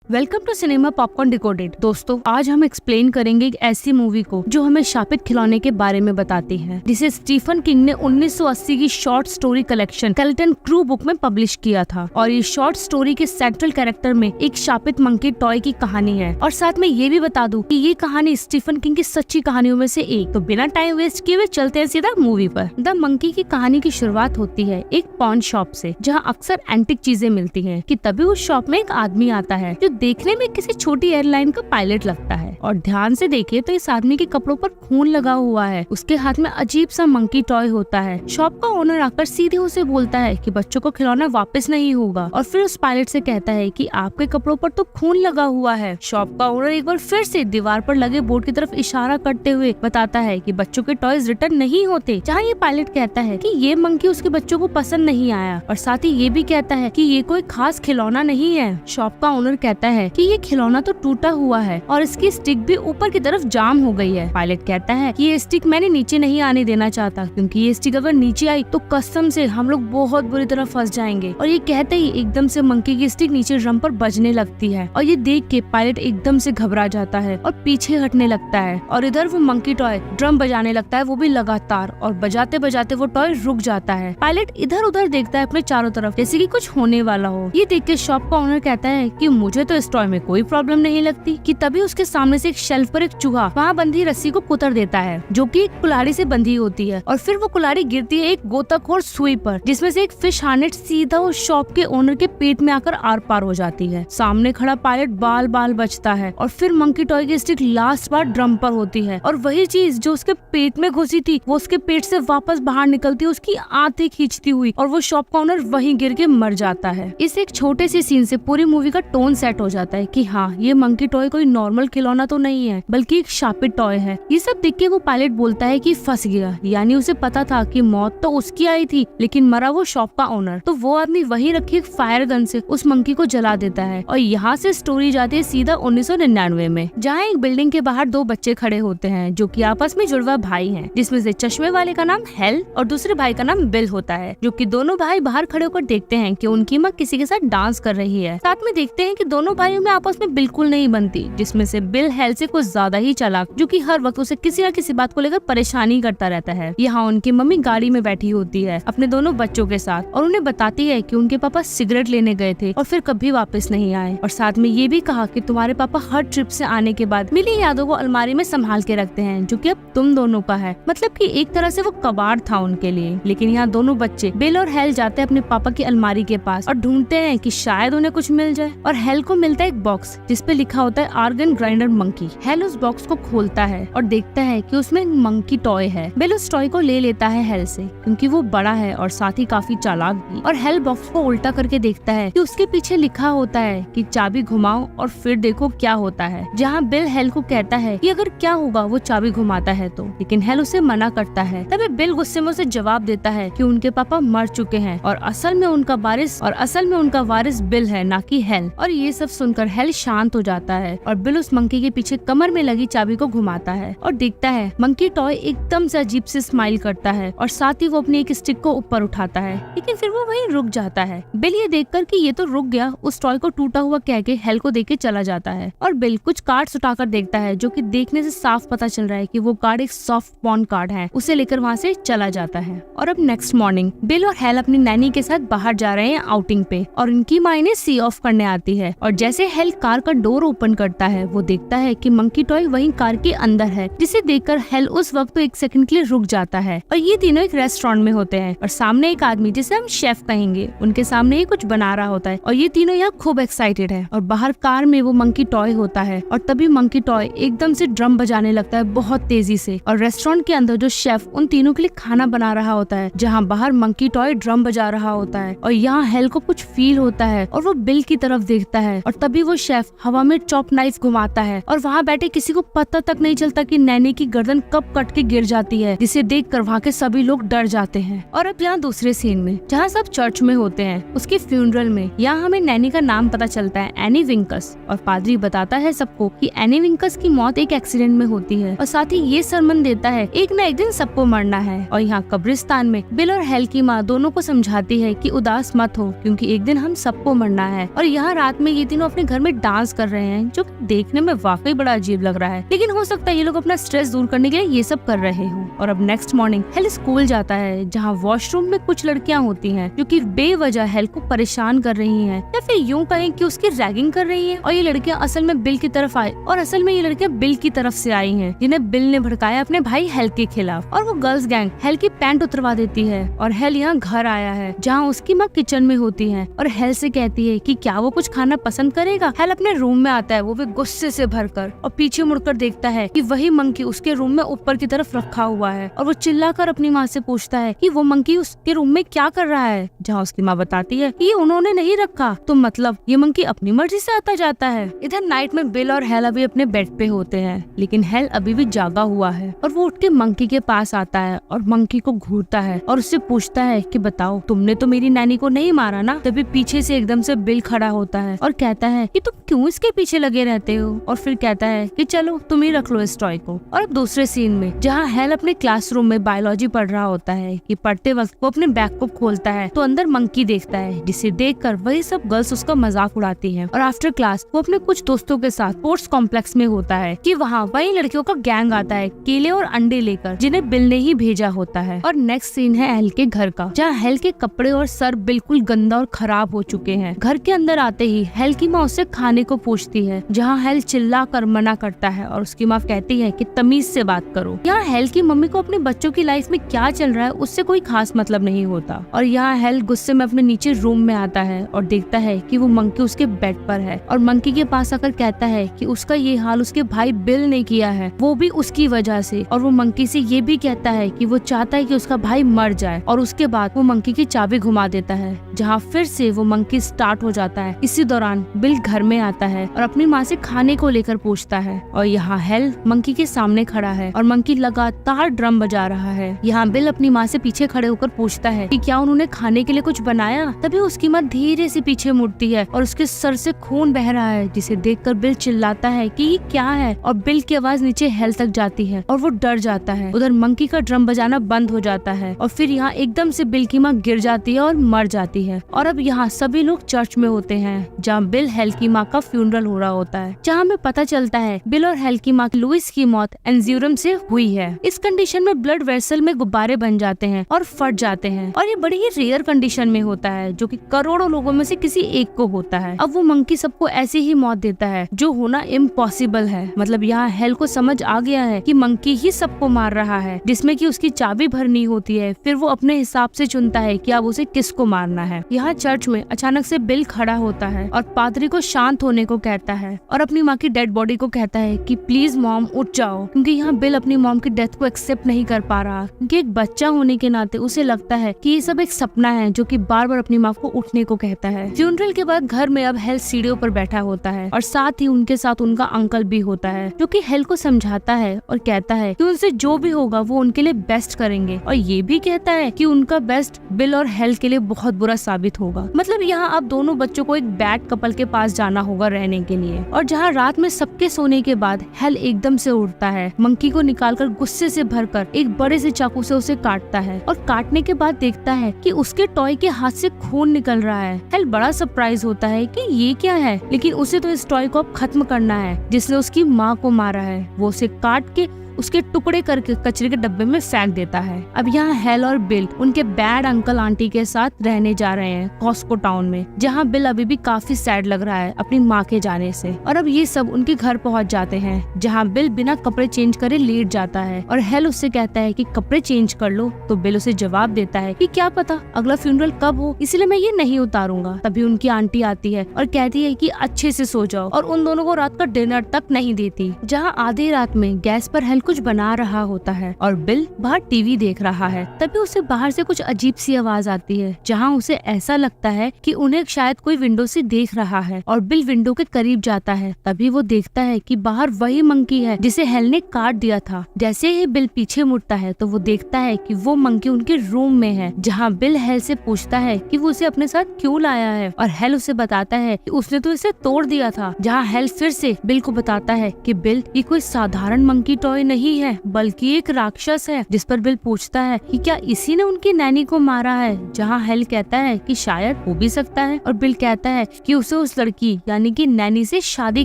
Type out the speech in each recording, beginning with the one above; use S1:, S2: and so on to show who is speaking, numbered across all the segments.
S1: Welcome to cinema popcorn decoded. दोस्तों, आज हम एक्सप्लेन करेंगे एक ऐसी मूवी को जो हमें शापित खिलौने के बारे में बताती है, जिसे स्टीफन किंग ने 1980 की short story collection skeleton crew book में पब्लिश किया था। और ये शॉर्ट स्टोरी के सेंट्रल कैरेक्टर में एक शापित मंकी टॉय की कहानी है। और साथ में ये भी बता दूं कि ये कहानी स्टीफन किंग की सच्ची कहानियों में से एक। तो बिना टाइम वेस्ट किए हुए चलते हैं सीधा मूवी पर। द मंकी की कहानी की शुरुआत होती है एक पॉन शॉप से, जहाँ अक्सर एंटिक चीजें मिलती है कि तभी उस शॉप में एक आदमी आता है जो देखने में किसी छोटी एयरलाइन का पायलट लगता है। और ध्यान से देखे तो इस आदमी के कपड़ों पर खून लगा हुआ है। उसके हाथ में अजीब सा मंकी टॉय होता है। शॉप का ओनर आकर सीधे उसे बोलता है कि बच्चों को खिलौना वापस नहीं होगा, और फिर उस पायलट से कहता है कि आपके कपड़ों पर तो खून लगा हुआ है। शॉप का ओनर एक बार फिर से दीवार पर लगे बोर्ड की तरफ इशारा करते हुए बताता है कि बच्चों के टॉयज रिटर्न नहीं होते, जहाँ ये पायलट कहता है कि ये मंकी उसके बच्चों को पसंद नहीं आया, और साथ ही ये भी कहता है कि ये कोई खास खिलौना नहीं है। शॉप का ओनर कहता है कि ये खिलौना तो टूटा हुआ है और इसकी स्टिक भी ऊपर की तरफ जाम हो गई है। पायलट कहता है कि ये स्टिक मैंने नीचे नहीं आने देना चाहता, क्योंकि ये स्टिक अगर नीचे आई तो कसम से हम लोग बहुत बुरी तरह फंस जाएंगे। और ये कहते ही एकदम से मंकी की स्टिक नीचे ड्रम पर बजने लगती है, और ये देख के पायलट एकदम से घबरा जाता है और पीछे हटने लगता है। और इधर वो मंकी टॉय ड्रम बजाने लगता है, वो भी लगातार, और बजाते बजाते वो टॉय रुक जाता है। पायलट इधर उधर देखता है अपने चारों तरफ, जैसे कि कुछ होने वाला हो। ये देख के शॉप का ओनर कहता है कि मुझे तो इस टॉय में कोई प्रॉब्लम नहीं लगती। कि तभी उसके सामने से एक शेल्फ पर एक चूहा वहाँ बंधी रस्सी को कुतर देता है, जो कि एक कुल्हाड़ी से बंधी होती है। और फिर वो कुल्हाड़ी गिरती है एक गोताखोर सुई पर, जिसमें से एक फिश हार्नेट सीधा उस शॉप के ओनर के पेट में आकर आर पार हो जाती है। सामने खड़ा पायलट बाल बाल बचता है, और फिर मंकी टॉय की स्टिक लास्ट बार ड्रम पर होती है, और वही चीज जो उसके पेट में घुसी थी वो उसके पेट से वापस बाहर निकलती है, उसकी आंतें खींचती हुई, और वो शॉप का ओनर वहीं गिर के मर जाता है। इस एक छोटे से सीन से पूरी मूवी का टोन सेट हो जाता है कि हाँ, ये मंकी टॉय कोई नॉर्मल खिलौना तो नहीं है, बल्कि एक शापित टॉय है। ये सब देख के वो पायलट बोलता है कि फंस गया, यानी उसे पता था कि मौत तो उसकी आई थी, लेकिन मरा वो शॉप का ओनर। तो वो आदमी वहीं रखी एक फायर गन से उस मंकी को जला देता है। और यहाँ से स्टोरी जाती है सीधा 1999 में, जहाँ एक बिल्डिंग के बाहर दो बच्चे खड़े होते हैं जो कि आपस में जुड़वा भाई हैं, जिसमें से चश्मे वाले का नाम हेल और दूसरे भाई का नाम बिल होता है। जो कि दोनों भाई बाहर खड़े होकर देखते हैं कि उनकी माँ किसी के साथ डांस कर रही है। साथ में देखते हैं कि दोनों भाइयों में आपस में बिल्कुल नहीं बनती, जिसमें से बिल हेल से कुछ ज्यादा ही चालाक, जो कि हर वक्त उसे किसी न किसी बात को लेकर परेशानी करता रहता है। यहाँ उनकी मम्मी गाड़ी में बैठी होती है अपने दोनों बच्चों के साथ, और उन्हें बताती है कि उनके पापा सिगरेट लेने गए थे और फिर कभी वापस नहीं आए। और साथ में ये भी कहा कि तुम्हारे पापा हर ट्रिप से आने के बाद मिली यादों को अलमारी में संभाल के रखते हैं, जो कि अब तुम दोनों का है। मतलब कि एक तरह से वो कबाड़ था उनके लिए। लेकिन यहाँ दोनों बच्चे बिल और हेल जाते हैं अपने पापा की अलमारी के पास और ढूंढते हैं कि शायद उन्हें कुछ मिल जाए। और हेल को मिलता है एक बॉक्स जिसपे लिखा होता है आर्गन ग्राइंडर मंकी। हेल उस बॉक्स को खोलता है और देखता है कि उसमें एक मंकी टॉय है। बिल उस टॉय को ले लेता है हेल से, क्योंकि वो बड़ा है और साथ ही काफी चालाक भी। और हेल बॉक्स को उल्टा करके देखता है कि उसके पीछे लिखा होता है कि चाबी घुमाओ और फिर देखो क्या होता है। जहाँ बिल हेल को कहता है कि अगर क्या होगा वो चाबी घुमाता है तो, लेकिन हेल उसे मना करता है। तभी बिल गुस्से में उसे जवाब देता है कि उनके पापा मर चुके हैं और असल में उनका वारिस बिल है, ना कि हेल। और ये सब सुनकर हेल शांत हो जाता है और बिल उस मंकी के पीछे कमर में लगी चाबी को घुमाता है और देखता है मंकी टॉय एकदम से अजीब से स्माइल करता है, और साथ ही वो अपनी एक स्टिक को ऊपर उठाता है, लेकिन फिर वो वहीं रुक जाता है। बिल ये देखकर कि ये तो रुक गया, उस टॉय को टूटा हुआ कह के हेल को देके चला जाता है। और बिल कुछ कार्ड्स उठाकर देखता है, जो कि देखने से साफ पता चल रहा है कि वो कार्ड एक सॉफ्ट पॉर्न कार्ड है। उसे लेकर वहाँ से चला जाता है। और अब नेक्स्ट मॉर्निंग बिल और हेल अपनी नैनी के साथ बाहर जा रहे हैं आउटिंग पे, और उनकी माँ इन्हें सी ऑफ करने आती है। और जैसे हेल कार का डोर ओपन करता है, वो देखता है कि मंकी टॉय वहीं कार के अंदर है, जिसे देखकर हेल उस वक्त तो एक सेकंड के लिए रुक जाता है। और ये तीनों एक रेस्टोरेंट में होते हैं, और सामने एक आदमी जिसे हम शेफ कहेंगे, उनके सामने ही कुछ बना रहा होता है, और ये तीनों यहाँ खूब एक्साइटेड है। और बाहर कार में वो मंकी टॉय होता है, और तभी मंकी टॉय एकदम से ड्रम बजाने लगता है बहुत तेजी से। और रेस्टोरेंट के अंदर जो शेफ उन तीनों के लिए खाना बना रहा होता है, जहाँ बाहर मंकी टॉय ड्रम बजा रहा होता है। और यहाँ हेल को कुछ फील होता है और वो बिल की तरफ देखता है, और तभी वो शेफ हवा में चॉप नाइफ घुमाता है, और वहाँ बैठे किसी को पता तक नहीं चलता कि नैनी की गर्दन कब कट के गिर जाती है, जिसे देखकर वहाँ के सभी लोग डर जाते हैं। और अब यहाँ दूसरे सीन में, जहाँ सब चर्च में होते हैं, उसके फ्यूनरल में, यहाँ हमें नैनी का नाम पता चलता है, एनी विंकस। और पादरी बताता है सबको कि एनी विंकस की मौत एक एक्सीडेंट में होती है, और साथ ही ये सरमन देता है एक न एक दिन सबको मरना है। और यहाँ कब्रिस्तान में बिल और हेल की माँ दोनों को समझाती है कि उदास मत हो, क्योंकि एक दिन हम सबको मरना है। और यहाँ रात में ये तीनों अपने घर में डांस कर रहे हैं, जो देखने में वाकई बड़ा अजीब लग रहा है, लेकिन हो सकता है ये लोग अपना स्ट्रेस दूर करने के लिए ये सब कर रहे हो। और अब नेक्स्ट मॉर्निंग हेल स्कूल जाता है, जहाँ वॉशरूम में कुछ लड़कियां होती हैं जो कि बेवजह हेल को परेशान कर रही हैं, या फिर यूं कहें कि उसकी रैगिंग कर रही हैं। और ये लड़कियां असल में बिल की तरफ आई, और असल में ये लड़कियां बिल की तरफ से आई हैं, जिन्हें बिल ने भड़काया अपने भाई हेल के खिलाफ। और वो गर्ल्स गैंग हेल की पैंट उतरवा देती है, और हेल यहाँ घर आया है, जहाँ उसकी माँ किचन में होती है और हेल से कहती है कि क्या वो कुछ खाना पसंद करेगा। हेल अपने रूम में आता है, वो भी गुस्से से भरकर, और पीछे मुड़कर देखता है कि वही मंकी उसके रूम में ऊपर की तरफ रखा हुआ है। और वो चिल्लाकर अपनी माँ से पूछता है कि वो मंकी उसके रूम में क्या कर रहा है, जहाँ उसकी माँ बताती है कि ये उन्होंने नहीं रखा, तो मतलब ये मंकी अपनी मर्जी से आता जाता है। इधर नाइट में बिल और हेल अभी अपने बेड पे होते हैं, लेकिन हेल अभी भी जागा हुआ है, और वो उठ के मंकी के पास आता है और मंकी को घूरता है और उससे पूछता है कि बताओ, तुमने तो मेरी नैनी को नहीं मारा ना। तभी पीछे से एकदम से बिल खड़ा होता है और कहता है कि तुम क्यों इसके पीछे लगे रहते हो, और फिर कहता है कि चलो तुम ही रख लो इस टॉय को। और अब दूसरे सीन में जहाँ हेल अपने क्लासरूम में बायोलॉजी पढ़ रहा होता है कि पढ़ते वक्त वो अपने बैग को खोलता है तो अंदर मंकी देखता है, जिसे देखकर वही सब गर्ल्स उसका मजाक उड़ाती हैं। और आफ्टर क्लास वो अपने कुछ दोस्तों के साथ स्पोर्ट्स कॉम्प्लेक्स में होता है कि वहाँ वही लड़कियों का गैंग आता है केले और अंडे लेकर, जिन्हें बिल ने ही भेजा होता है। और नेक्स्ट सीन है हेल के घर का, जहाँ हेल के कपड़े और सर बिल्कुल गंदा और खराब हो चुके हैं। घर के अंदर आते ही हेल की माँ उससे खाने को पूछती है, जहाँ हेल चिल्ला कर मना करता है और उसकी माँ कहती है कि तमीज से बात करो। यहाँ हेल की मम्मी को अपने बच्चों की लाइफ में क्या चल रहा है उससे कोई खास मतलब नहीं होता। और यहाँ हेल गुस्से में अपने नीचे रूम में आता है और देखता है कि वो मंकी उसके बेड पर है, और मंकी के पास आकर कहता है कि उसका ये हाल उसके भाई बिल ने किया है, वो भी उसकी वजह से। और वो मंकी से ये भी कहता है कि वो चाहता है कि उसका भाई मर जाए, और उसके बाद वो मंकी की चाबी घुमा देता है, जहाँ फिर से वो मंकी स्टार्ट हो जाता है। इसी दौरान बिल घर में आता है और अपनी माँ से खाने को लेकर पूछता है, और यहाँ हेल मंकी के सामने खड़ा है और मंकी लगातार ड्रम बजा रहा है। यहाँ बिल अपनी माँ से पीछे खड़े होकर पूछता है कि क्या उन्होंने खाने के लिए कुछ बनाया। तभी उसकी माँ धीरे से पीछे मुड़ती है और उसके सर से खून बह रहा है, जिसे देखकर बिल चिल्लाता है कि ये क्या है, और बिल की आवाज नीचे हेल तक जाती है और वो डर जाता है। उधर मंकी का ड्रम बजाना बंद हो जाता है, और फिर यहाँ एकदम से बिल की माँ गिर जाती है और मर जाती है। और अब यहाँ सभी लोग चर्च में होते हैं, जहाँ बिल हेल की माँ का फ्यूनरल हो रहा होता है, जहाँ हमें पता चलता है बिल और हेल की माँ लुइस की मौत एंजियोरम से हुई है। इस कंडीशन में ब्लड वेसल में गुब्बारे बन जाते हैं और फट जाते हैं, और ये बड़ी ही रेयर कंडीशन में होता है, जो कि करोड़ों लोगों में से किसी एक को होता है। अब वो मंकी सबको ऐसी ही मौत देता है, जो होना इम्पॉसिबल है। मतलब यहाँ हेल को समझ आ गया है कि मंकी ही सबको मार रहा है, जिसमें कि उसकी चाबी भरनी होती है। फिर वो अपने हिसाब से चुनता है कि अब उसे किसको मारना है। यहाँ चर्च में अचानक से बिल खड़ा होता है और पादरी को शांत होने को कहता है, और अपनी माँ की डेड बॉडी को कहता है कि प्लीज मॉम उठ जाओ, क्योंकि यहाँ बिल अपनी मॉम की डेथ को एक्सेप्ट नहीं कर पा रहा, क्योंकि एक बच्चा होने के नाते उसे लगता है कि ये सब एक सपना है, जो कि बार बार अपनी माँ को उठने को कहता है। फ्यूनरल के बाद घर में अब हेल सीढ़ियों पर बैठा होता है, और साथ ही उनके साथ उनका अंकल भी होता है, जो कि हेल को समझाता है और कहता है कि उनसे जो भी होगा वो उनके लिए बेस्ट करेंगे, और ये भी कहता है कि उनका बेस्ट बिल और हेल के लिए बहुत बुरा साबित होगा। मतलब यहाँ अब दोनों बच्चों को एक बैड कपल के पास जाना होगा रहने के लिए। और जहाँ रात में सबके सोने के बाद हेल एकदम से उठता है, मंकी को निकालकर गुस्से से भरकर एक बड़े से चाकू से उसे काटता है, और काटने के बाद देखता है कि उसके टॉय के हाथ से खून निकल रहा है। हेल बड़ा सरप्राइज होता है कि ये क्या है, लेकिन उसे तो इस टॉय को अब खत्म करना है, जिसने उसकी माँ को मारा है। वो उसे काट के उसके टुकड़े करके कचरे के डब्बे में फेंक देता है। अब यहाँ हेल और बिल उनके बैड अंकल आंटी के साथ रहने जा रहे हैं कॉस्को टाउन में, जहाँ बिल अभी भी काफी सैड लग रहा है अपनी माँ के जाने से। और अब ये सब उनके घर पहुँच जाते हैं, जहाँ बिल बिना कपड़े चेंज करे लेट जाता है, और हेल उससे कहता है कि कपड़े चेंज कर लो, तो बिल उसे जवाब देता है कि क्या पता अगला फ्यूनरल कब हो, इसलिए मैं ये नहीं उतारूंगा। तभी उनकी आंटी आती है और कहती है कि अच्छे से सो जाओ, और उन दोनों को रात का डिनर तक नहीं देती। जहाँ आधी रात में गैस पर हेल कुछ बना रहा होता है और बिल बाहर टीवी देख रहा है, तभी उसे बाहर से कुछ अजीब सी आवाज आती है, जहाँ उसे ऐसा लगता है कि उन्हें शायद कोई विंडो से देख रहा है। और बिल विंडो के करीब जाता है, तभी वो देखता है कि बाहर वही मंकी है जिसे हेल ने काट दिया था। जैसे ही बिल पीछे मुड़ता है तो वो देखता है कि वो मंकी उनके रूम में है, जहाँ बिल हेल से पूछता है कि वो उसे अपने साथ क्यों लाया है, और हेल उसे बताता है कि उसने तो इसे तोड़ दिया था। जहाँ हेल फिर से बिल को बताता है कि बिल ये कोई साधारण मंकी टॉय नहीं है बल्कि एक राक्षस है। जिस पर बिल पूछता है कि क्या इसी ने उनकी नैनी को मारा है, जहाँ हेल कहता है कि शायद हो भी सकता है, और बिल कहता है कि उसे उस लड़की यानी कि नैनी से शादी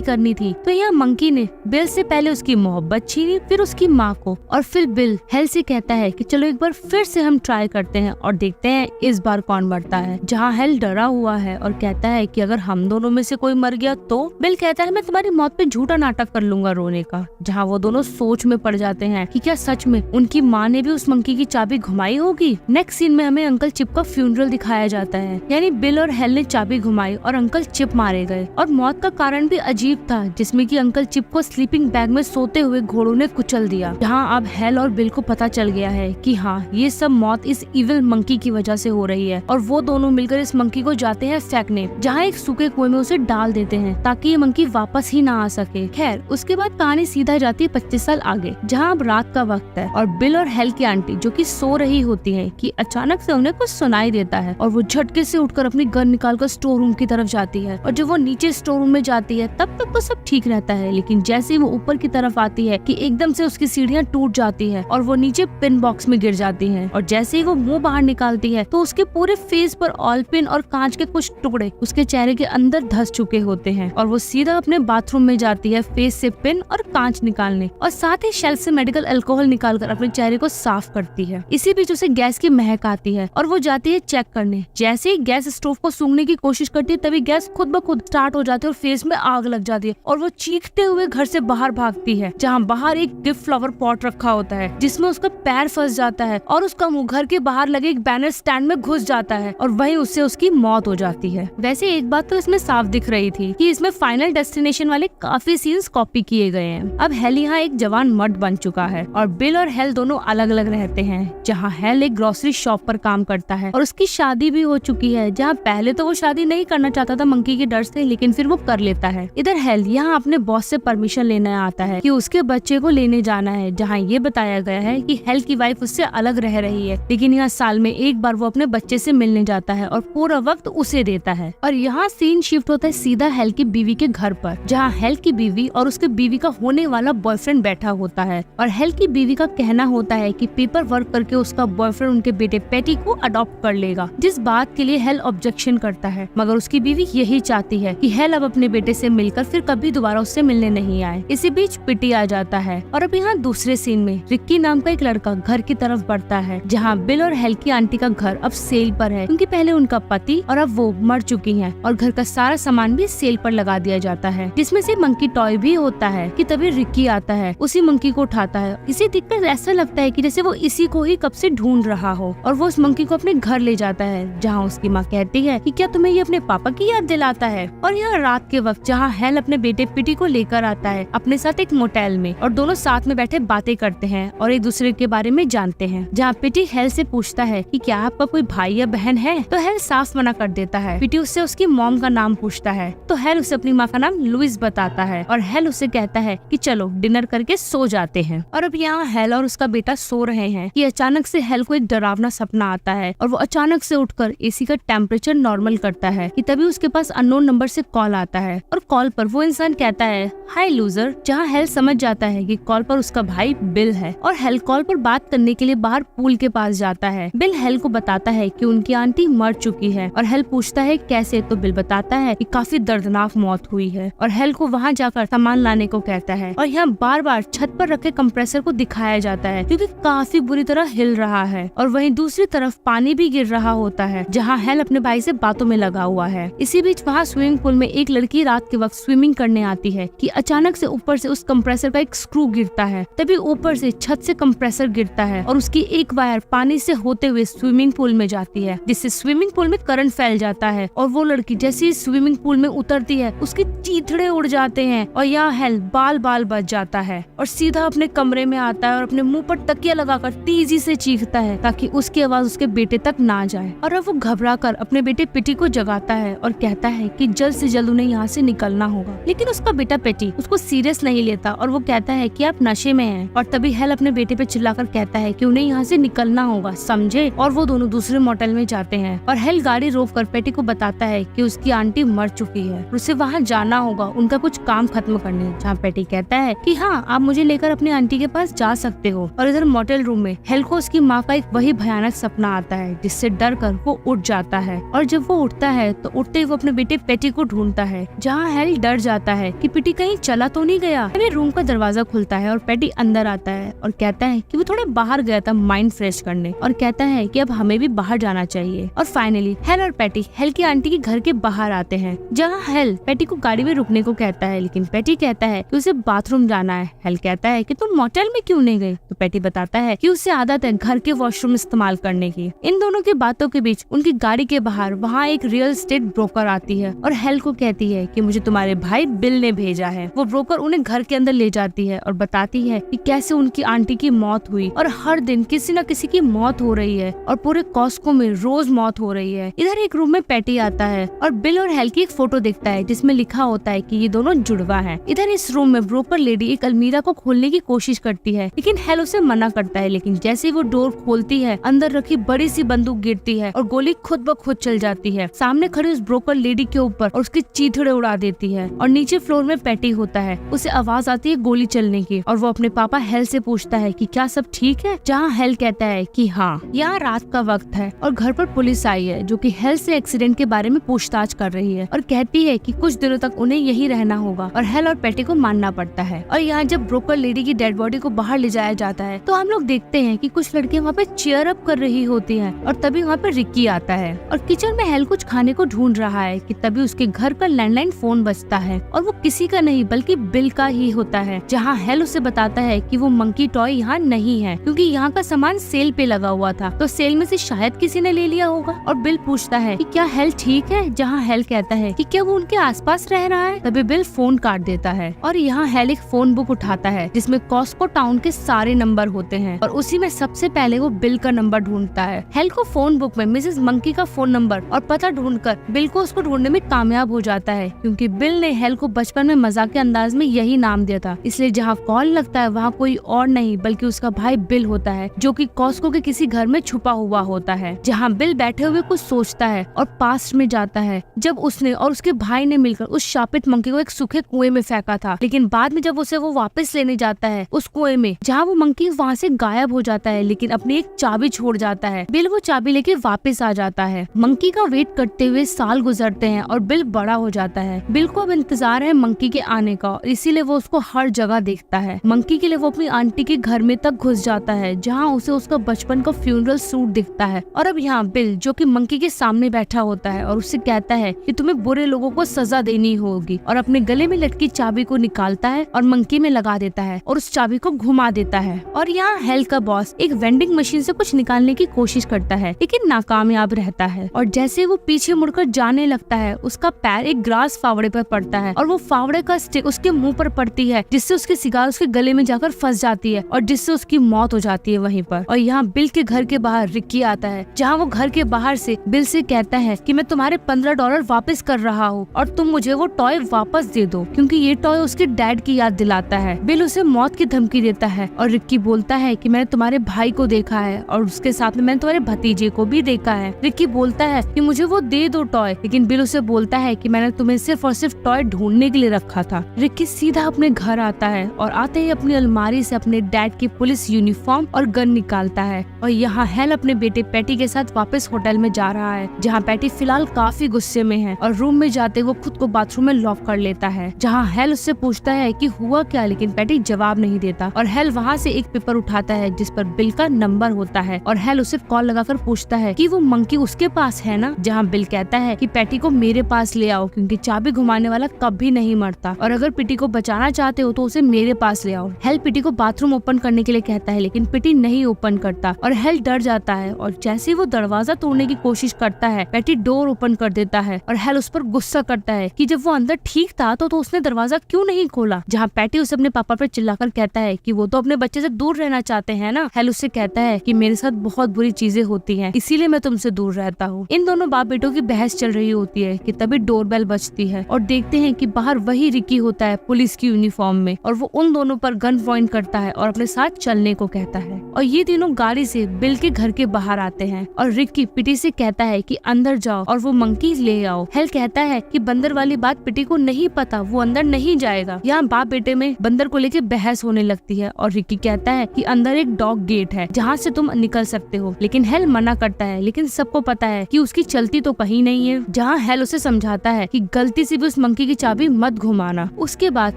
S1: करनी थी। तो यहाँ मंकी ने बिल से पहले उसकी मोहब्बत छीनी, फिर उसकी माँ को, और फिर बिल हेल से कहता है कि चलो एक बार फिर से हम ट्राई करते हैं और देखते हैं इस बार कौन मरता है। जहाँ हेल डरा हुआ है और कहता है कि अगर हम दोनों में से कोई मर गया तो बिल कहता है मैं तुम्हारी मौत पे झूठा नाटक कर लूंगा रोने का। जहाँ वो दोनों सोच में पड़ जाते हैं कि क्या सच में उनकी माँ ने भी उस मंकी की चाबी घुमाई होगी। नेक्स्ट सीन में हमें अंकल चिप का फ्यूनरल दिखाया जाता है, यानी बिल और हेल ने चाबी घुमाई और अंकल चिप मारे गए। और मौत का कारण भी अजीब था, जिसमें कि अंकल चिप को स्लीपिंग बैग में सोते हुए घोड़ों ने कुचल दिया। जहाँ अब हेल और बिल को पता चल गया है कि हाँ ये सब मौत इस इविल मंकी की वजह से हो रही है, और वो दोनों मिलकर इस मंकी को जाते हैं फेंकने, जहाँ एक सूखे कुएं में उसे डाल देते हैं ताकि ये मंकी वापस ही ना आ सके। खैर उसके बाद कहानी सीधा जाती है 25 साल आगे, जहाँ अब रात का वक्त है और बिल और हेल की आंटी जो कि सो रही होती है कि अचानक से उन्हें कुछ सुनाई देता है और वो झटके से उठकर अपनी गन निकालकर स्टोर रूम की तरफ जाती है। और जब वो नीचे स्टोर रूम में जाती है तब तक तो सब ठीक रहता है, लेकिन जैसे ही वो ऊपर की तरफ आती है कि एकदम से उसकी सीढ़ियाँ टूट जाती है और वो नीचे पिन बॉक्स में गिर जाती है। और जैसे ही वो मुंह बाहर निकालती है तो उसके पूरे फेस पर ऑल पिन और कांच के कुछ टुकड़े उसके चेहरे के अंदर धस चुके होते हैं। और वो सीधा अपने बाथरूम में जाती है फेस से पिन और कांच निकालने, और साथ ही शेल्फ से मेडिकल अल्कोहल निकालकर अपने चेहरे को साफ करती है। इसी बीच उसे गैस की महक आती है और वो जाती है चेक करने। जैसे ही गैस स्टोव को सूंघने की कोशिश करती है तभी गैस खुद ब खुद स्टार्ट हो जाती है और फेस में आग लग जाती है और वो चीखते हुए घर से बाहर भागती है, जहाँ बाहर एक गिफ्ट फ्लावर पॉट रखा होता है जिसमें उसका पैर फंस जाता है और उसका मुंह घर के बाहर लगे एक बैनर स्टैंड में घुस जाता है और वहीं उससे उसकी मौत हो जाती है। वैसे एक बात तो इसमें साफ दिख रही थी कि इसमें फाइनल डेस्टिनेशन वाले काफी सीन्स कॉपी किए गए हैं। अब हेल यहाँ एक जवान मर्द बन चुका है और बिल और हेल दोनों अलग अलग रहते हैं। जहाँ हेल एक ग्रोसरी शॉप पर काम करता है और उसकी शादी भी हो चुकी है, जहाँ पहले तो वो शादी नहीं करना चाहता था मंकी के डर से, लेकिन फिर वो कर लेता है। इधर हेल यहाँ अपने बॉस से परमिशन लेने आता है कि उसके बच्चे को लेने जाना है, जहाँ ये बताया गया है कि हेल की वाइफ उससे अलग रह रही है, लेकिन यहाँ साल में एक बार वो अपने बच्चे से मिलने जाता है और पूरा वक्त उसे देता है। और यहाँ सीन शिफ्ट होता है सीधा हेल की बीवी के घर पर, जहाँ हेल की बीवी और उसके बीवी का होने वाला बॉयफ्रेंड बैठा होता है और हेल की बीवी का कहना होता है कि पेपर वर्क करके उसका बॉयफ्रेंड उनके बेटे पैटी को अडॉप्ट कर लेगा, जिस बात के लिए हेल ऑब्जेक्शन करता है। मगर उसकी बीवी यही चाहती है कि हेल अब अपने बेटे से मिलकर फिर कभी दोबारा उससे मिलने नहीं आए। इसी बीच पिटी आ जाता है और अब यहाँ दूसरे सीन में रिक्की नाम का एक लड़का घर की तरफ बढ़ता है, जहाँ बिल और हेल की आंटी का घर अब सेल पर है, क्योंकि पहले उनका पति और अब वो मर चुकी हैं और घर का सारा सामान भी सेल पर लगा दिया जाता है, जिसमें से मंकी टॉय भी होता है। कि तभी रिक्की आता है, उसी मंकी को उठाता है। इसे देखकर ऐसा लगता है कि जैसे वो इसी को ही कब से ढूंढ रहा हो और वो उस मंकी को अपने घर ले जाता है, जहाँ उसकी माँ कहती है कि क्या तुम्हें ये अपने पापा की याद दिलाता है। और यहाँ रात के वक्त जहाँ हेल अपने बेटे पिटी को लेकर आता है अपने साथ एक मोटेल में और दोनों साथ में बैठे बातें करते हैं और एक दूसरे के बारे में जानते हैं, जहाँ पिटी हेल से पूछता है कि क्या आपका कोई भाई या बहन है, तो हेल साफ मना कर देता है। पिटी उससे उसकी मॉम का नाम पूछता है तो हेल उसे अपनी माँ का नाम लुइस बताता है और हेल उसे कहता है कि चलो डिनर करके सो जाते हैं। और अब यहाँ हेल और उसका बेटा सो रहे हैं कि अचानक से हेल को एक डरावना सपना आता है और वो अचानक से उठकर एसी का टेम्परेचर नॉर्मल करता है कि तभी उसके पास अननोन नंबर से कॉल आता है और कॉल पर वो इंसान कहता है हाय लूजर, जहाँ हेल समझ जाता है कि कॉल पर उसका भाई बिल है और हेल कॉल पर बात करने के लिए बाहर पूल के पास जाता है। बिल हेल को बताता है कि उनकी आंटी मर चुकी है और हेल पूछता है कैसे, तो बिल बताता है कि काफी दर्दनाक मौत हुई है और हेल को वहाँ जाकर सामान लाने को कहता है। और यहाँ बार बार छत पर रखे कंप्रेसर को दिखाया जाता है क्योंकि काफी बुरी तरह हिल रहा है और वहीं दूसरी तरफ पानी भी गिर रहा होता है, जहाँ हेल अपने भाई से बातों में लगा हुआ है। इसी बीच वहाँ स्विमिंग पूल में एक लड़की रात के वक्त स्विमिंग करने आती है कि अचानक से ऊपर से उस कंप्रेसर का एक स्क्रू गिरता है, तभी ऊपर से छत से कंप्रेसर गिरता है और उसकी एक वायर पानी से होते हुए स्विमिंग पूल में जाती है, जिससे स्विमिंग पूल में करंट फैल जाता है और वो लड़की जैसे ही स्विमिंग पूल में उतरती है उसके चीथड़े उड़ जाते हैं और यहाँ हेल बाल बाल बच जाता है और सीधा अपने कमरे में आता है और अपने मुंह पर तकिया लगाकर तेजी से चीखता है ताकि उसकी आवाज उसके बेटे तक ना जाए। और अब वो घबराकर अपने बेटे पिटी को जगाता है और कहता है कि जल्द से जल्द उन्हें यहाँ से निकलना होगा, लेकिन उसका बेटा पिटी उसको सीरियस नहीं लेता और वो कहता है कि आप नशे में हैं। और तभी हेल अपने बेटे पे चिल्लाकर कहता है कि उन्हें यहाँ से निकलना होगा, समझे। और वो दोनों दूसरे मोटेल में जाते हैं और हेल गाड़ी रोककर पेटी को बताता है कि उसकी आंटी मर चुकी है, उसे वहाँ जाना होगा उनका कुछ काम खत्म करने, जहाँ पेटी कहता है कि हाँ आप मुझे लेकर लेकर अपनी आंटी के पास जा सकते हो। और इधर मोटेल रूम में हेल को उसकी माँ का एक वही भयानक सपना आता है जिससे डर कर वो उठ जाता है। और जब वो उठता है तो उठते ही वो अपने बेटे पेटी को ढूंढता है, जहाँ हेल डर जाता है कि पेटी कहीं चला तो नहीं गया। रूम का दरवाजा खुलता है और पेटी अंदर आता है और कहता है कि वो थोड़ा बाहर गया था माइंड फ्रेश करने, और कहता है कि अब हमें भी बाहर जाना चाहिए। और फाइनली हेल और पेटी हेल की आंटी के घर के बाहर आते हैं, जहाँ हेल पेटी को गाड़ी में रुकने को कहता है, लेकिन पेटी कहता है कि उसे बाथरूम जाना है। हेल कहता है कि तुम मोटेल में क्यों नहीं गई? तो पेटी बताता है कि उसे आदत है घर के वॉशरूम इस्तेमाल करने की। इन दोनों की बातों के बीच उनकी गाड़ी के बाहर वहाँ एक रियल एस्टेट ब्रोकर आती है और हेल को कहती है कि मुझे तुम्हारे भाई बिल ने भेजा है। वो ब्रोकर उन्हें घर के अंदर ले जाती है और बताती है कि कैसे उनकी आंटी की मौत हुई और हर दिन किसी न किसी की मौत हो रही है और पूरे कॉस्को में रोज मौत हो रही है। इधर एक रूम में पेटी आता है और बिल और हेल की एक फोटो देखता है जिसमें लिखा होता है कि ये दोनों जुड़वा हैं। इधर इस रूम में ब्रोकर लेडी एक अलमीरा को खोलने की कोशिश करती है, लेकिन हेल उसे मना करता है। लेकिन जैसे ही वो डोर खोलती है, अंदर रखी बड़ी सी बंदूक गिरती है और गोली खुद ब खुद चल जाती है सामने खड़ी उस ब्रोकर लेडी के ऊपर और उसके चीथड़े उड़ा देती है। और नीचे फ्लोर में पेटी होता है, उसे आवाज आती है गोली चलने की और वो अपने पापा हेल से पूछता है कि क्या सब ठीक है, जहाँ हेल कहता है कि हाँ। यहाँ रात का वक्त है और घर पर पुलिस आई है जो कि हेल से एक्सीडेंट के बारे में पूछताछ कर रही है और कहती है कि कुछ दिनों तक उन्हें यही रहना होगा और हेल और पेटी को मानना पड़ता है। और यहाँ जब ब्रोकर लेडी की डेड बॉडी को बाहर ले जाया जाता है तो हम लोग देखते हैं कि कुछ लड़कियां वहाँ पे चीयर अप कर रही होती हैं और तभी वहाँ पे रिक्की आता है और किचन में हेल कुछ खाने को ढूंढ रहा है कि तभी उसके घर का लैंडलाइन फोन बजता है और वो किसी का नहीं बल्कि बिल का ही होता है, जहाँ हेल उसे बताता है कि वो मंकी टॉय यहाँ नहीं है क्योंकि यहाँ का सामान सेल पे लगा हुआ था, तो सेल में से शायद किसी ने ले लिया होगा। और बिल पूछता है कि क्या हेल ठीक है, जहाँ हेल कहता है कि क्या वो उनके आसपास रह रहा है। तभी बिल फोन काट देता है और यहाँ हेल एक फोन बुक उठाता है जिसमें कॉस्को टाउन के सारे नंबर होते हैं और उसी में सबसे पहले वो बिल का नंबर ढूंढता है। हेल को फोन बुक में मिसेस मंकी का फोन नंबर और पता ढूंढकर बिल को उसको ढूंढने में कामयाब हो जाता है, क्योंकि बिल ने हेल को बचपन में मजाक के अंदाज में यही नाम दिया था। इसलिए जहाँ कॉल लगता है वहाँ कोई और नहीं बल्कि उसका भाई बिल होता है जो कि कॉस्को के किसी घर में छुपा हुआ होता है, जहाँ बिल बैठे हुए कुछ सोचता है और पास्ट में जाता है जब उसने और उसके भाई ने मिलकर उस शापित मंकी को एक सूखे कुएं में फेंका था। लेकिन बाद में जब उसे वो वापस लेने जाता है उस कुएं में, जहाँ वो मंकी वहाँ से गायब हो जाता है लेकिन अपनी एक चाबी छोड़ जाता है। बिल वो चाबी लेके वापस आ जाता है। मंकी का वेट करते हुए साल गुजरते हैं और बिल बड़ा हो जाता है। बिल को अब इंतजार है मंकी के आने का, इसीलिए वो उसको हर जगह देखता है। मंकी के लिए वो अपनी आंटी के घर में तक घुस जाता है जहाँ उसे उसका बचपन का फ्यूनरल सूट दिखता है। और अब यहाँ बिल जो कि मंकी के सामने बैठा होता है और उससे कहता है कि तुम्हें बुरे लोगों को सजा देनी होगी, और अपने गले में लटकी चाबी को निकालता है और मंकी में लगा देता है और उस चाबी को घुमा देता है। और यहाँ हेल का बॉस एक वेंडिंग मशीन से कुछ निकालने की कोशिश करता है लेकिन नाकामयाब रहता है, और जैसे वो पीछे मुड़कर जाने लगता है उसका पैर एक ग्रास फावड़े पर पड़ता है और वो फावड़े का स्टिक उसके मुंह पर पड़ती है जिससे उसकी सिगार उसके गले में जाकर फंस जाती है और जिससे उसकी मौत हो जाती है वहीं पर। और यहाँ बिल के घर के बाहर रिक्की आता है, जहाँ वो घर के बाहर से बिल से कहता है कि मैं तुम्हारे $15 वापस कर रहा हूँ और तुम मुझे वो टॉय वापस दे दो, क्योंकि ये टॉय उसके डैड की याद दिलाता है। बिल उसे मौत की धमकी देता है और रिक्की बोलता है कि मैंने तुम्हारे भाई को देखा है और उसके साथ में मैंने तुम्हारे भतीजे को भी देखा है। रिक्की बोलता है कि मुझे वो दे दो टॉय, लेकिन बिल उसे बोलता है कि मैंने तुम्हें सिर्फ और सिर्फ टॉय ढूंढने के लिए रखा था। रिक्की सीधा अपने घर आता है और आते ही अपनी अलमारी से अपने डैड की पुलिस यूनिफॉर्म और गन निकालता है। और यहाँ हेल अपने बेटे पैटी के साथ वापस होटल में जा रहा है, जहाँ पैटी फिलहाल काफी गुस्से में है और रूम में जाते वो खुद को बाथरूम में लॉक कर लेता है, जहाँ हेल उससे पूछता है कि हुआ क्या, लेकिन पैटी जवाब नहीं देता। और हेल वहाँ से एक पेपर उठाता है जिस पर बिल का नंबर होता है और हेल उसे कॉल लगाकर पूछता है कि वो मंकी उसके पास है ना, जहाँ बिल कहता है कि पैटी को मेरे पास ले आओ क्योंकि चाबी घुमाने वाला कभी नहीं मरता, और अगर पिटी को बचाना चाहते हो तो उसे मेरे पास ले आओ। हेल पिटी को बाथरूम ओपन करने के लिए कहता है लेकिन पिटी नहीं ओपन करता और हेल डर जाता है, और जैसे वो दरवाजा तोड़ने की कोशिश करता है पैटी डोर ओपन कर देता है और हेल उस पर गुस्सा करता है कि जब वो अंदर ठीक था तो उसने दरवाजा क्यों नहीं खोला, जहाँ पैटी उसे अपने पापा पर चिल्लाकर कहता है कि वो तो अपने बच्चे से दूर रहना चाहते हैं ना। हेल उससे कहता है कि मेरे साथ बहुत बुरी चीजें होती हैं, इसीलिए मैं तुमसे दूर रहता हूँ। इन दोनों बाप बेटों की बहस चल रही होती है कि तभी डोरबेल बजती है और देखते हैं कि बाहर वही रिक्की होता है पुलिस की यूनिफॉर्म में, और वो उन दोनों पर गन पॉइंट करता है और अपने साथ चलने को कहता है। और ये तीनों गाड़ी से बिल के घर के बाहर आते हैं और रिक्की पिटी से कहता है कि अंदर जाओ और वो मंकी ले आओ। हेल कहता है कि बंदर वाली बात पिटी को नहीं पता, वो अंदर नहीं जाएगा। यहाँ बाप बेटे में बंदर को लेके बहस होने लगती है और रिकी कहता है कि अंदर एक डॉग गेट है जहाँ से तुम निकल सकते हो, लेकिन हेल मना करता है। लेकिन सबको पता है कि उसकी चलती तो कहीं नहीं है। जहाँ हेल उसे समझाता है कि गलती से भी उस मंकी की चाबी मत घुमाना। उसके बाद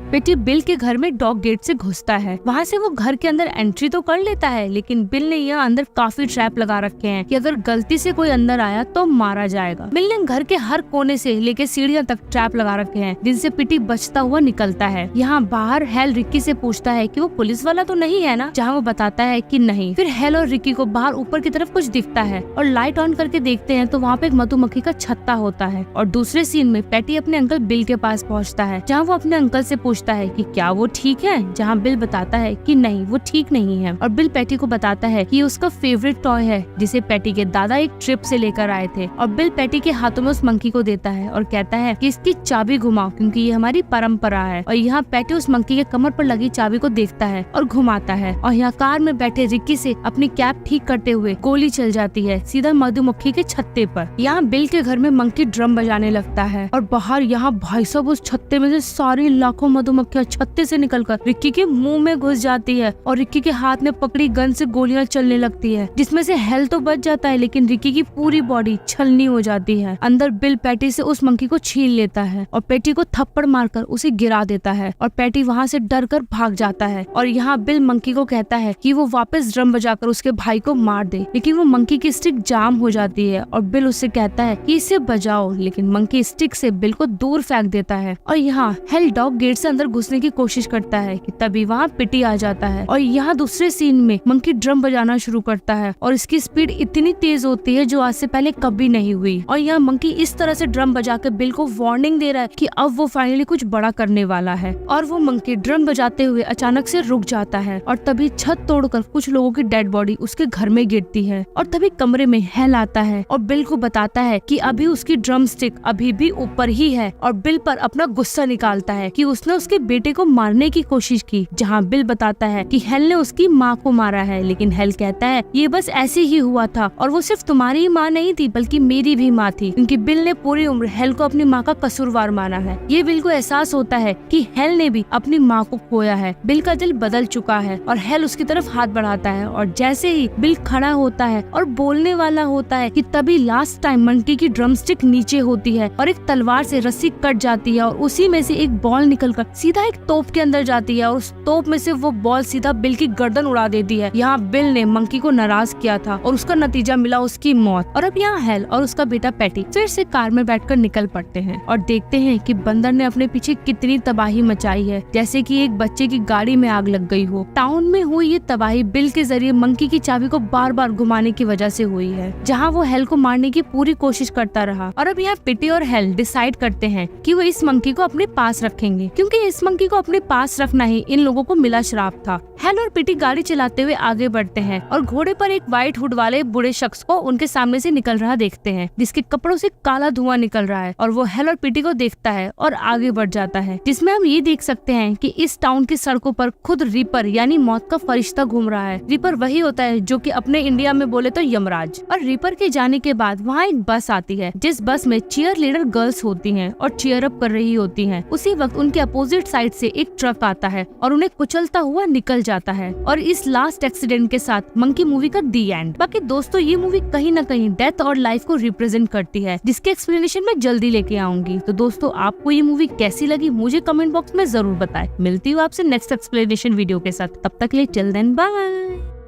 S1: पेटी बिल के घर में डॉग गेट से घुसता है। वहाँ से वो घर के अंदर एंट्री तो कर लेता है, लेकिन बिल ने यहाँ अंदर काफी ट्रैप लगा रखे हैं कि अगर गलती से कोई अंदर आया तो मारा जाएगा। बिल ने घर के हर कोने से लेके सीढ़ियां तक ट्रैप लगा रखे हैं, जिनसे पिटी बचता हुआ निकलता है। यहाँ बाहर हेल रिकी से पूछता है कि वो पुलिस वाला तो नहीं है ना, जहाँ वो बताता है कि नहीं। फिर हेल और रिकी को बाहर ऊपर की तरफ कुछ दिखता है और लाइट ऑन करके देखते हैं तो वहाँ पे एक मधुमक्खी का छत्ता होता है। और दूसरे सीन में पैटी अपने अंकल बिल के पास पहुँचता है, जहाँ वो अपने अंकल से पूछता है कि क्या वो ठीक है, जहाँ बिल बताता है कि नहीं वो ठीक नहीं है। और बिल पैटी को बताता है कि उसका फेवरेट टॉय है जिसे पैटी के दादा एक ट्रिप से लेकर आए थे। और बिल पैटी के हाथों में उस मंकी को देता है और कहता है कि इसकी चाबी घुमाओ क्योंकि ये हमारी परंपरा है। और यहाँ पैटी उस मंकी के कमर पर लगी चाबी को देखता है और घुमाता है। और यहाँ कार में बैठे रिकी से अपनी कैप ठीक करते हुए गोली चल जाती है सीधा मधुमक्खी के छत्ते पर। यहाँ बिल के घर में मंकी ड्रम बजाने लगता है और बाहर यहाँ भाई साहब उस छत्ते में से सारी लाखों मधुमक्खियां छत्ते से निकलकर रिक्की के मुंह में घुस जाती है और रिक्की के हाथ में पकड़ी गन से गोलियां चलने लगती है, जिसमें से हेल तो बच जाता है लेकिन रिक्की की पूरी बॉडी छलनी हो जाती है। अंदर बिल पैटी से उस मंकी को छीन लेता है और पैटी को थप्पड़ मारकर उसे गिरा देता है और पैटी वहाँ से डर कर भाग जाता है। और यहाँ बिल मंकी को कहता है कि वो वापस ड्रम बजाकर उसके भाई को मार दे, लेकिन वो मंकी की स्टिक जाम हो जाती है और बिल उससे कहता है कि इसे बजाओ, लेकिन मंकी स्टिक से बिल को दूर फेंक देता है। और यहाँ हेल डॉग गेट से अंदर घुसने की कोशिश करता है कि तभी वहाँ पिटी आ जाता है। और यहाँ दूसरे सीन में मंकी ड्रम बजाना शुरू करता है और इसकी स्पीड इतनी तेज होती है जो आज से पहले कभी नहीं हुई। और यहाँ मंकी इस तरह से ड्रम बजा के बिल को वार्निंग दे रहा है कि अब वो फाइनली कुछ बड़ा करने वाला है। और वो मंकी ड्रम बजाते हुए अचानक से रुक जाता है और तभी छत तोड़कर कुछ लोगों की डेड बॉडी उसके घर में गिरती है। और तभी कमरे में हेल आता है और बिल को बताता है कि अभी उसकी ड्रम स्टिक अभी भी ऊपर ही है और बिल पर अपना गुस्सा निकालता है कि उसने उसके बेटे को मारने की कोशिश की, जहाँ बिल बताता है कि हेल ने उसकी माँ को मारा है। लेकिन हेल कहता है ये बस ऐसे ही हुआ था और वो सिर्फ तुम्हारी ही माँ नहीं थी बल्कि मेरी भी माँ थी, क्योंकि बिल ने पूरी उम्र हेल को अपनी माँ का कसूरवार माना है। ये बिल को एहसास होता है कि हेल ने भी अपनी माँ को खोया है। बिल का दिल बदल चुका है और हेल उसकी तरफ हाथ बढ़ाता है और जैसे ही बिल खड़ा होता है और बोलने वाला होता है कि तभी लास्ट टाइम मंकी की ड्रम स्टिक नीचे होती है और एक तलवार से रस्सी कट जाती है और उसी में से एक बॉल निकलकर सीधा एक तोप के अंदर जाती है और उस तोप में से वो बॉल सीधा बिल की गर्दन उड़ा देती है। यहाँ बिल ने मंकी को नाराज किया था और उसका नतीजा मिला उसकी मौत। और अब यहाँ हेल और उसका बेटा पैटी फिर से कार में बैठकर निकल पड़ते हैं और देखते हैं कि बंदर ने अपने पीछे कितनी तबाही मचाई है, जैसे कि एक बच्चे की गाड़ी में आग लग गई हो। टाउन में हुई ये तबाही बिल के जरिए मंकी की चाबी को बार बार घुमाने की वजह से हुई है, जहाँ वो हेल को मारने की पूरी कोशिश करता रहा। और अब यहाँ पिटी और हेल डिसाइड करते हैं कि वो इस मंकी को अपने पास रखेंगे, क्योंकि इस मंकी को अपने पास रखना ही इन लोगों को मिला श्राप था। हेल और पिटी गाड़ी चलाते हुए आगे बढ़ते हैं और घोड़े पर एक व्हाइट हुड वाले बूढ़े शख्स को उनके सामने से निकल रहा देखते हैं, जिसके कपड़ों से काला धुआं निकल रहा है। और वो हेल और पिटी को देखता है और आगे बढ़ जाता है, जिसमें हम ये देख सकते हैं कि इस टाउन की सड़कों पर खुद रीपर यानी मौत का फरिश्ता घूम रहा है। रीपर वही होता है जो कि अपने इंडिया में बोले तो यमराज। और रीपर के जाने के बाद वहाँ एक बस आती है, जिस बस में चीयर लीडर गर्ल्स होती हैं और चीयर अप कर रही होती हैं। उसी वक्त उनके अपोजिट साइड से एक ट्रक आता है और उन्हें कुचलता हुआ निकल जाता है। और इस लास्ट एक्सीडेंट के साथ मंकी मूवी का दी एंड। बाकी दोस्तों ये मूवी कहीं ना कहीं डेथ और लाइफ को रिप्रेजेंट करती है, जिसके एक्सप्लेनेशन मैं जल्दी लेके आऊंगी। तो दोस्तों आपको ये मूवी कैसी लगी मुझे कमेंट बॉक्स में जरूर बताएं। मिलती हूँ आपसे नेक्स्ट एक्सप्लेनेशन वीडियो के साथ, तब तक के लिए टिल देन बाय।